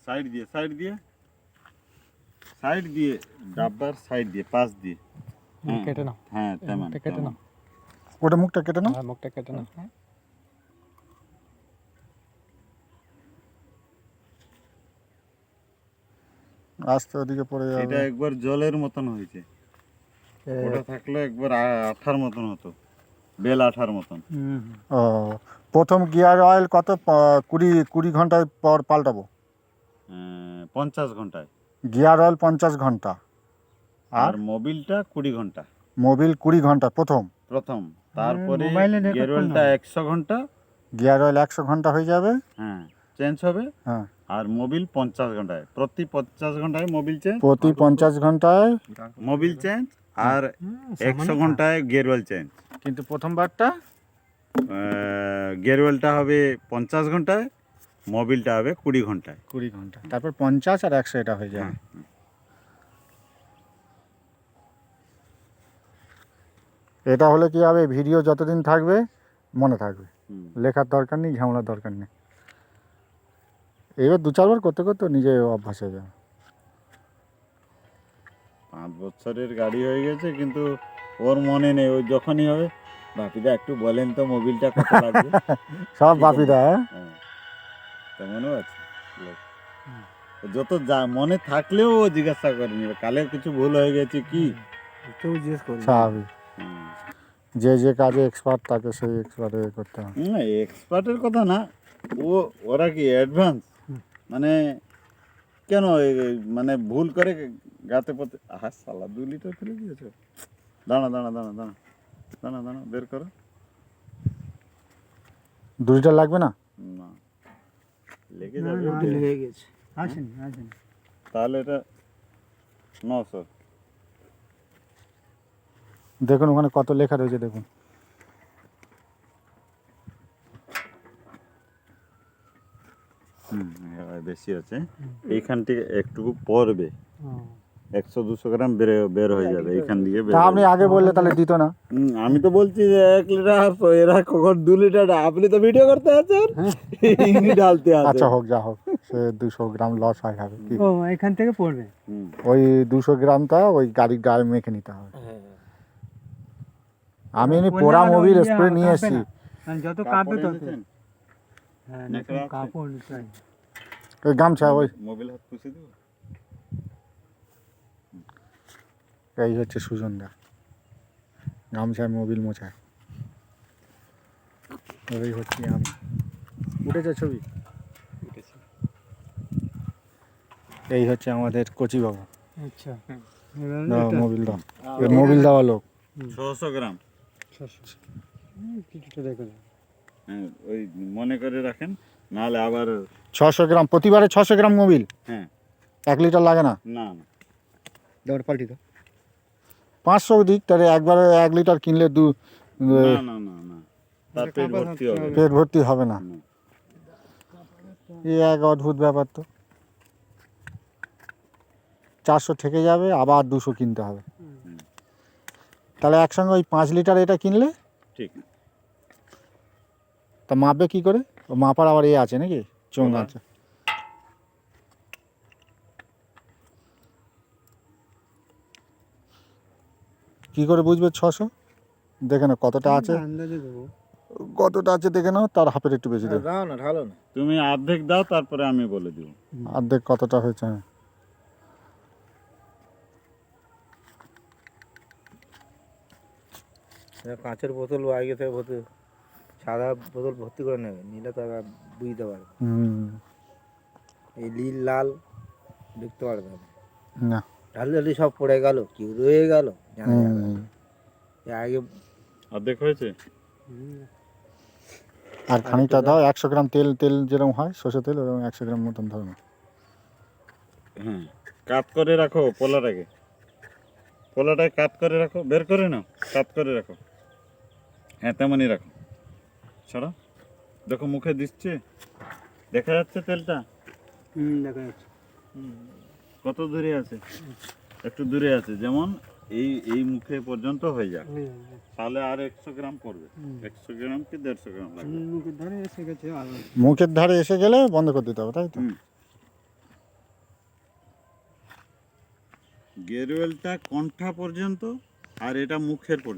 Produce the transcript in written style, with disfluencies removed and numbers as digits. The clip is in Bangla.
সাইড দিয়ে ডাব্বার সাইড দিয়ে পাশ দিয়ে কেটে নাও। হ্যাঁ তেমন কেটে নাও। ওটা মুখটা কেটে নাও। হ্যাঁ, মুখটা কেটে নাও। আস্তে ওদিকে পড়ে এটা যাবে। একবার জলের মতন হয়েছে, ওটা থাকলে একবার আঠার মতন হতো, বেল আঠার মতন। ও প্রথম গিয়ার অয়েল কত 20 ঘন্টায় পর পাল্টাবো? 50 ঘন্টায়। গিয়ার অয়েল 50 ঘন্টা আর মোবিলটা 20 ঘন্টা। মোবিল 20 ঘন্টা প্রথম। তারপরে মোবাইলে রেকর্ড গিয়ার করো অয়েলটা না। 100 ঘন্টা। গিয়ার অয়েল 100 ঘন্টা হয়ে যাবে। হ্যাঁ চেঞ্জ হবে। হ্যাঁ আর মোবিল 50 ঘন্টায়, প্রতি 50 ঘন্টায় মোবিল চেঞ্জ, প্রতি 50 ঘন্টায় মোবিল চেঞ্জ। আর 100 ঘন্টায় গিয়ার অয়েল চেঞ্জ। কিন্তু প্রথমবারটা গিয়ার অয়েলটা হবে 50 ঘন্টায়, মোবিলটা হবে 20 ঘন্টায়। 20 ঘন্টা, তারপর 50 আর 100 এটা হয়ে যাবে। এটা হলে কি হবে, ভিডিও যতদিন থাকবে মনে থাকবে, লেখার দরকার নেই, ঝামেলার দরকার নেই। এবার 2-4 বার করতে করতে নিজে অভ্যাস হয়ে যাবে। 5 বছরের গাড়ি হয়ে গেছে, কিন্তু ওর মনে নেই। ওই যখনই হবে, বাপিদা একটু বলেন তো মোবিলটা কত লাগবে। সব বাপিদা। হ্যাঁ তেমনও আছে লোক। যত যা মনে থাকলেও ও জিজ্ঞাসা করে নিবে, কালে কিছু ভুল হয়ে গেছে কি কেউ জিজ্ঞেস করবে। স্বাভাবিক, যে যে কাজে এক্সপার্ট তাকে সেই এক্সপার্টে করতে হবে। এক্সপার্টের কথা না, ওরা কি অ্যাডভান্স, মানে কেন মানে ভুল করে গাতে পথে। আহা সালা 2 লিটার ফেলে দিয়েছো। দাঁড়া বের করো। 2 লিটার লাগবে না? না লেগে যাবে। লেগে গেছে। আসেন। তাহলে এটা 900। দেখুন ওখানে কত লেখা রয়েছে দেখুন। বেশি আছে, এইখান থেকে একটুকু পড়বে, 100-200 গ্রাম বের হয়ে যাবে এইখান দিয়ে। তা আপনি আগে বললে তাহলে দিত না। আমি তো বলছি যে 1 লিটার, এরা কখন 2 লিটার। আপনি তো ভিডিও করতে আছেন, ইনি ঢালতে আছেন। আচ্ছা হোক, যা হোক, সে 200 গ্রাম লস হয় হবে কি। ও এখান থেকে পড়বে। ওই 200 গ্রামটা ওই গাড়ির গায়ে মেখে নিতে হবে। আমি এমনি পোড়া মোবিল স্প্রে নিয়ে এসেছি। যত কাটবে তত। এনেছেন? হ্যাঁ নতুন কাপড় চাই। ওই গামছা ওই মোবিল হাত পুষে দেবো। এই হচ্ছে সুজনদা, গামছায় মোবিল মোছায়। ওই হচ্ছে আমি। উঠেছে ছবি? এই হচ্ছে আমাদের কচি বাবু। আচ্ছা মোবিল দাও, মোবিল দেওয়া লোক। 600 গ্রাম। কিছুটা দেখো। হ্যাঁ ওই মনে করে রাখেন, নাহলে আবার 600 গ্রাম প্রতিবারে 600 গ্রাম মোবিল। হ্যাঁ 1 লিটার লাগে না? না দাও পাল্টি দাও। 500 দিক, তাহলে একবারে 1 লিটার কিনলে না তার পেট ভর্তি হবে। পেট ভর্তি হবে না। এই এক অদ্ভুত ব্যাপার তো। 400 থেকে যাবে, আবার 200 কিনতে হবে। তাহলে একসঙ্গে ওই 5 লিটার এটা কিনলে ঠিক। তা মাপবে কি করে? ও মাপার আবার আছে নাকি, চোঙ আছে? কি করে বুঝবে 600? দেখে না কতটা আছে, আন্দাজে দেবো। কতটা আছে দেখে নাও, তার হাফের একটু বেশি দেবে। দাও না, ঢালো না। তুমি অর্ধেক দাও, তারপরে আমি বলে দিব। অর্ধেক কতটা হয়েছে? কাঁচের বোতল আগে থেকে ভর্তি, সাদা বোতল ভর্তি করে নেবে, নিলে তো আবার বুঝতে পারবে। এই নীল লাল দেখতে পারবে না। ঢালি সব পড়ে গেল, কি রয়ে গেল জানা যাবে না। আগে অর্ধেক হয়েছে। আর খানিকটা দাও, 100 গ্রাম তেল যেরকম হয় সরষে তেল, ওরকম 100 গ্রাম মতন ধরো না। হ্যাঁ কাট করে রাখো পোলাটাকে, পোলাটাকে কাট করে রাখো, বের করে নাও, কাট করে রাখো। হ্যাঁ তেমনই রাখো। ছাড়া দেখো মুখে দিচ্ছে, দেখা যাচ্ছে তেলটা? দেখা যাচ্ছে। কত দূরে আছে? একটু দূরে আছে, যেমন এই মুখে পর্যন্ত হয়ে যাক, তাহলে আর 100 গ্রাম পড়বে। 100 গ্রাম কি 150 গ্রাম লাগবে। মুখের ধারে এসে গেছে। মুখের ধারে এসে গেলে বন্ধ করে দিতে হবে, তাই তো? গেরুয়েলটা কণ্ঠা পর্যন্ত আর এটা মুখের পর্যন্ত।